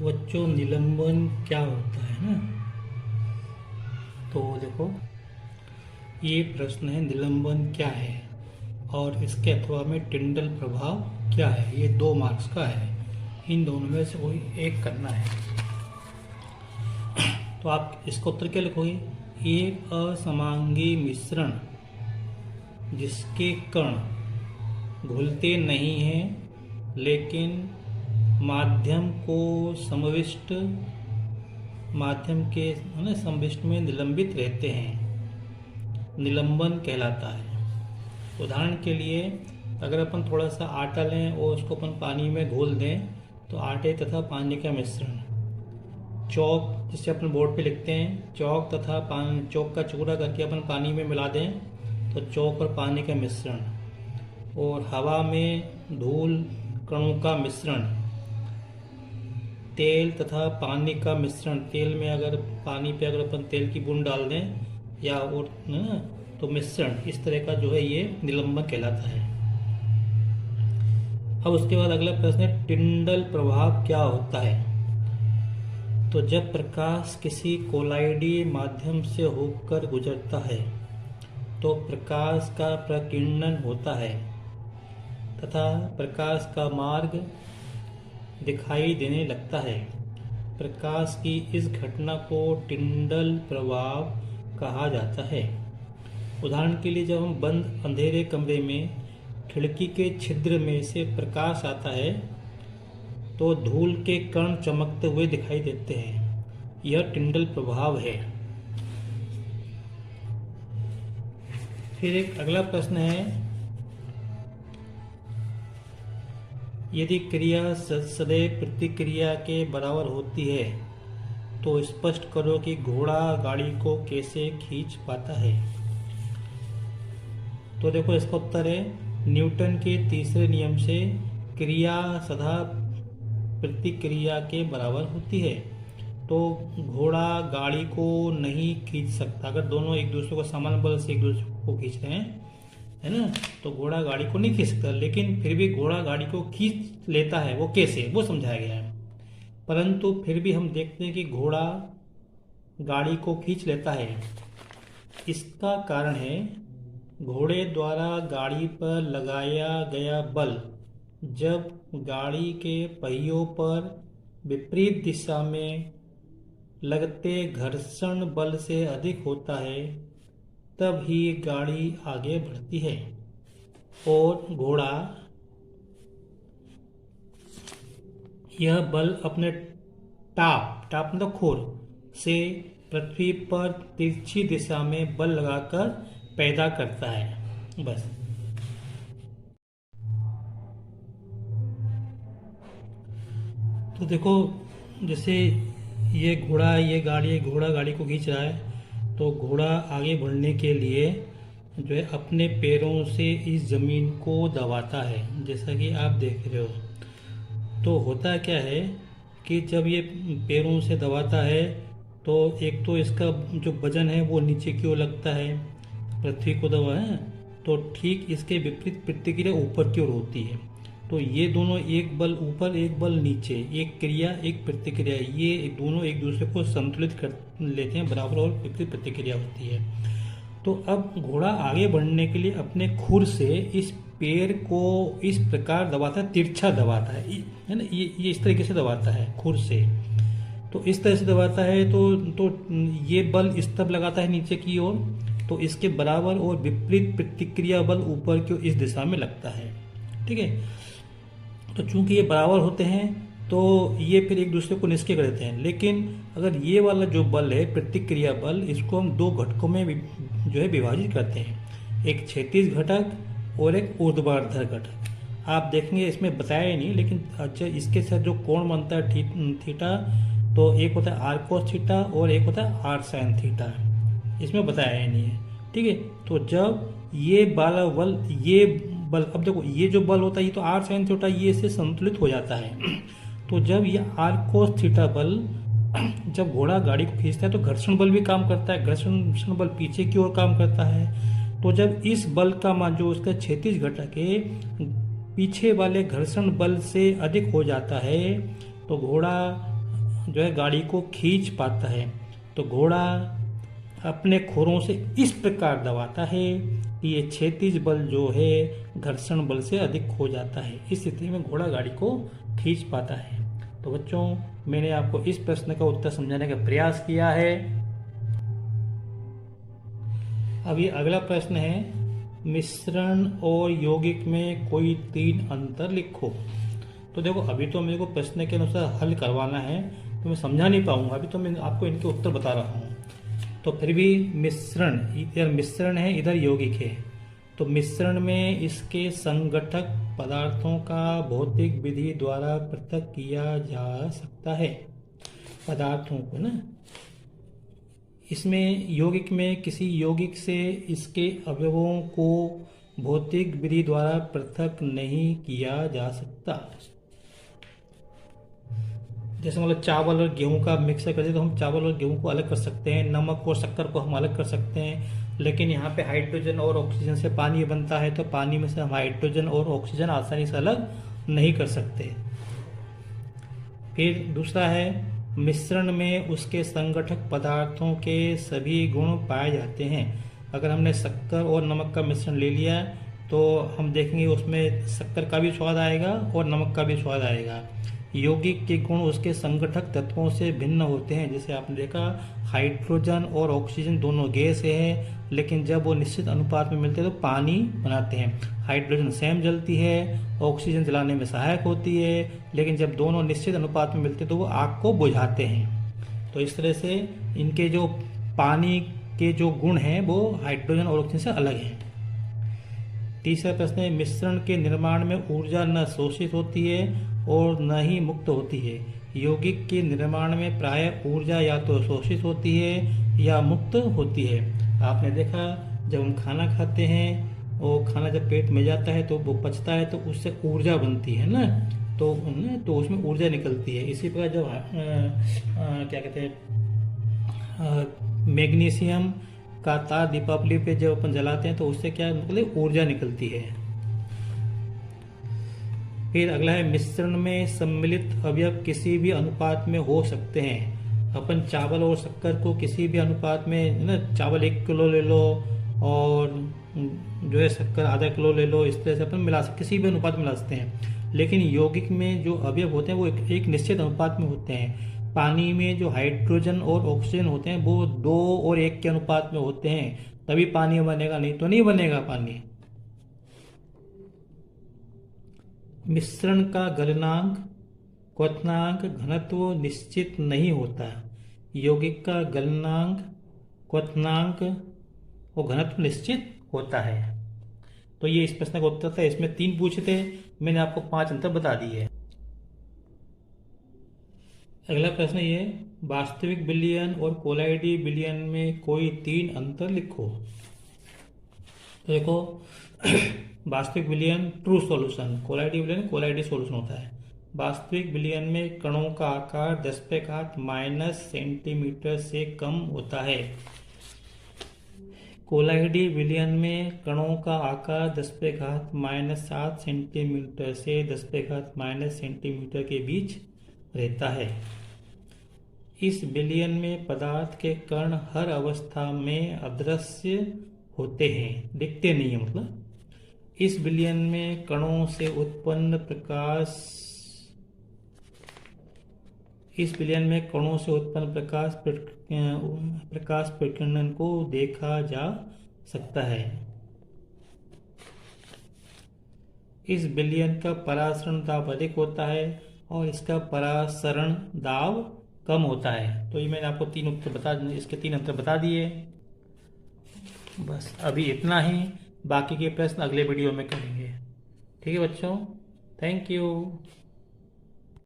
बच्चों निलंबन क्या होता है ना। तो देखो, ये प्रश्न है निलंबन क्या है और इसके अथवा में टिंडल प्रभाव क्या है। ये 2 मार्क्स का है, इन दोनों में से कोई एक करना है। तो आप इसका उत्तर क्या लिखोगे? एक असमांगी मिश्रण जिसके कण घुलते नहीं हैं लेकिन माध्यम को समविष्ट माध्यम के समविष्ट में निलंबित रहते हैं, निलंबन कहलाता है। उदाहरण के लिए, अगर अपन थोड़ा सा आटा लें और उसको अपन पानी में घोल दें तो आटे तथा पानी का मिश्रण, चौक जिसे अपन बोर्ड पे लिखते हैं, चौक तथा चौक का चूरा करके अपन पानी में मिला दें तो चौक और पानी का मिश्रण, और हवा में धूल कणों का मिश्रण, तेल तथा पानी का मिश्रण, तेल में अगर पानी पे अगर अपन तेल की बूंद डाल दें या और तो मिश्रण, इस तरह का जो है ये निलंबन कहलाता है। अब उसके बाद अगला प्रश्न है टिंडल प्रभाव क्या होता है। तो जब प्रकाश किसी कोलाइडी माध्यम से होकर गुजरता है तो प्रकाश का प्रकीर्णन होता है तथा प्रकाश का मार्ग दिखाई देने लगता है। प्रकाश की इस घटना को टिंडल प्रभाव कहा जाता है। उदाहरण के लिए, जब हम बंद अंधेरे कमरे में खिड़की के छिद्र में से प्रकाश आता है तो धूल के कण चमकते हुए दिखाई देते हैं, यह टिंडल प्रभाव है। फिर एक अगला प्रश्न है, यदि क्रिया सदैव प्रतिक्रिया के बराबर होती है तो स्पष्ट करो कि घोड़ा गाड़ी को कैसे खींच पाता है। तो देखो, इसका उत्तर है न्यूटन के तीसरे नियम से क्रिया सदा प्रतिक्रिया के बराबर होती है। तो घोड़ा गाड़ी को नहीं खींच सकता। अगर दोनों एक दूसरे को समान बल से एक दूसरे को खींच रहे हैं, है ना, तो घोड़ा गाड़ी को नहीं खींच सकता, लेकिन फिर भी घोड़ा गाड़ी को खींच लेता है। वो कैसे, वो समझाया गया है। परंतु फिर भी हम देखते हैं कि घोड़ा गाड़ी को खींच लेता है। इसका कारण है घोड़े द्वारा गाड़ी पर लगाया गया बल जब गाड़ी के पहियों पर विपरीत दिशा में लगते घर्षण बल से अधिक होता है, तब ही गाड़ी आगे बढ़ती है और घोड़ा यह बल अपने टाप मतलब खोर से पृथ्वी पर तिरछी दिशा में बल लगाकर पैदा करता है। बस। तो देखो, जैसे ये घोड़ा गाड़ी को खींच रहा है, तो घोड़ा आगे बढ़ने के लिए जो है अपने पैरों से इस जमीन को दबाता है, जैसा कि आप देख रहे हो। तो होता क्या है कि जब ये पैरों से दबाता है तो एक तो इसका जो वजन है वो नीचे की ओर लगता है, पृथ्वी को दबा है, तो ठीक इसके विपरीत प्रतिक्रिया ऊपर की ओर होती है। तो ये दोनों, एक बल ऊपर एक बल नीचे, एक क्रिया एक प्रतिक्रिया, ये दोनों एक दूसरे को संतुलित कर लेते हैं, बराबर और विपरीत प्रतिक्रिया होती है। तो अब घोड़ा आगे बढ़ने के लिए अपने खुर से इस पैर को इस प्रकार दबाता है, तिरछा दबाता है ना, ये इस तरीके से दबाता है खुर से। तो इस तरह से दबाता है तो ये बल इस तरफ लगाता है नीचे की ओर, तो इसके बराबर और विपरीत प्रतिक्रिया बल ऊपर की इस दिशा में लगता है। ठीक है। तो चूंकि ये बराबर होते हैं तो ये फिर एक दूसरे को निष्क्रिय कर देते हैं। लेकिन अगर ये वाला जो बल है, प्रतिक्रिया बल, इसको हम 2 घटकों में जो है विभाजित करते हैं, एक क्षैतिज घटक और एक ऊर्ध्वाधर घटक। आप देखेंगे इसमें बताया ही नहीं, लेकिन अच्छा, इसके साथ जो कोण बनता है थीटा, तो एक होता है आर कोस थीटा और एक होता है आर साइन थीटा, इसमें बताया ही नहीं है। ठीक है। तो जब ये वाला बल, अब देखो, ये जो बल होता है ये तो आर साइन थीटा, ये से संतुलित हो जाता है। तो जब ये आर कोस थीटा बल जब घोड़ा गाड़ी को खींचता है तो घर्षण बल भी काम करता है, घर्षण बल पीछे की ओर काम करता है। तो जब इस बल का मान जो उसका क्षैतिज घटक है पीछे वाले घर्षण बल से अधिक हो जाता है तो घोड़ा जो है गाड़ी को खींच पाता है। तो घोड़ा अपने खुरों से इस प्रकार दबाता है कि ये क्षैतिज बल जो है घर्षण बल से अधिक हो जाता है। इस स्थिति में घोड़ा गाड़ी को खींच पाता है। तो बच्चों, मैंने आपको इस प्रश्न का उत्तर समझाने का प्रयास किया है। अब ये अगला प्रश्न है, मिश्रण और यौगिक में कोई 3 अंतर लिखो। तो देखो, अभी तो मेरे को प्रश्न के अनुसार हल करवाना है, तो मैं समझा नहीं पाऊंगा। अभी तो मैं आपको इनके उत्तर बता रहा हूँ। तो फिर भी मिश्रण, इधर मिश्रण है, इधर यौगिक है। तो मिश्रण में इसके संगठक पदार्थों का भौतिक विधि द्वारा पृथक किया जा सकता है, पदार्थों को ना। इसमें यौगिक में किसी यौगिक से इसके अवयवों को भौतिक विधि द्वारा पृथक नहीं किया जा सकता। जैसे मतलब चावल और गेहूं का मिक्सर करते तो हम चावल और गेहूं को अलग कर सकते हैं, नमक और शक्कर को हम अलग कर सकते हैं, लेकिन यहाँ पे हाइड्रोजन और ऑक्सीजन से पानी बनता है, तो पानी में से हम हाइड्रोजन और ऑक्सीजन आसानी से अलग नहीं कर सकते। फिर दूसरा है, मिश्रण में उसके संगठक पदार्थों के सभी गुण पाए जाते हैं। अगर हमने शक्कर और नमक का मिश्रण ले लिया तो हम देखेंगे उसमें शक्कर का भी स्वाद आएगा और नमक का भी स्वाद आएगा। यौगिक के गुण उसके संगठक तत्वों से भिन्न होते हैं। जैसे आपने देखा, हाइड्रोजन और ऑक्सीजन दोनों गैस है, लेकिन जब वो निश्चित अनुपात में मिलते हैं तो पानी बनाते हैं। हाइड्रोजन स्वयं जलती है, ऑक्सीजन जलाने में सहायक होती है, लेकिन जब दोनों निश्चित अनुपात में मिलते हैं तो वो आग को बुझाते हैं। तो इस तरह से इनके जो पानी के जो गुण हैं वो हाइड्रोजन और ऑक्सीजन से अलग हैं। तीसरा प्रश्न है, मिश्रण के निर्माण में ऊर्जा न शोषित होती है और न ही मुक्त होती है। यौगिक के निर्माण में प्रायः ऊर्जा या तो शोषित होती है या मुक्त होती है। आपने देखा, जब हम खाना खाते हैं और खाना जब पेट में जाता है तो वो पचता है तो उससे ऊर्जा बनती है ना, तो उसमें ऊर्जा निकलती है। इसी प्रकार जब क्या कहते हैं, मैग्नीशियम का तार दीपावली पे जब अपन जलाते हैं तो उससे क्या मतलब ऊर्जा निकलती है। फिर अगला है, मिश्रण में सम्मिलित अवयव किसी भी अनुपात में हो सकते हैं। अपन चावल और शक्कर को किसी भी अनुपात में ना, चावल 1 किलो ले लो और जो है शक्कर आधा किलो ले लो, इस तरह से अपन मिला सकते, किसी भी अनुपात में मिला सकते हैं। लेकिन यौगिक में जो अवयव होते हैं वो एक निश्चित अनुपात में होते हैं। पानी में जो हाइड्रोजन और ऑक्सीजन होते हैं वो 2 और 1 के अनुपात में होते हैं, तभी पानी बनेगा, नहीं तो नहीं बनेगा पानी। मिश्रण का गलनांक, क्वथनांक, घनत्व निश्चित नहीं होता। यौगिक का गलनांक, क्वथनांक और घनत्व निश्चित होता है। तो ये इस प्रश्न का उत्तर था। इसमें 3 पूछे थे, मैंने आपको 5 अंतर बता दिए। अगला प्रश्न ये, वास्तविक विलयन और कोलाइडी विलयन में कोई 3 अंतर लिखो। तो देखो, वास्तविक विलयन ट्रू सॉल्यूशन, कोलाइडी विलयन कोलाइडी सॉल्यूशन होता है। वास्तविक विलयन में कणों का आकार 10⁻³ सेंटीमीटर से कम होता है। कोलाइडी विलयन में कणों का आकार 10⁻⁷ सेंटीमीटर से 10⁻⁻ सेंटीमीटर के बीच रहता है। इस विलयन में पदार्थ के कण हर अवस्था में अदृश्य होते हैं, दिखते नहीं है मतलब। इस विलयन में कणों से उत्पन्न प्रकाश प्रकीर्णन को देखा जा सकता है। इस विलयन का परासरण दाब अधिक होता है और इसका परासरण दाब कम होता है। तो ये मैंने आपको 3 उत्तर इसके 3 अंतर बता दिए। बस अभी इतना ही, बाकी के प्रश्न अगले वीडियो में करेंगे। ठीक है बच्चों, थैंक यू।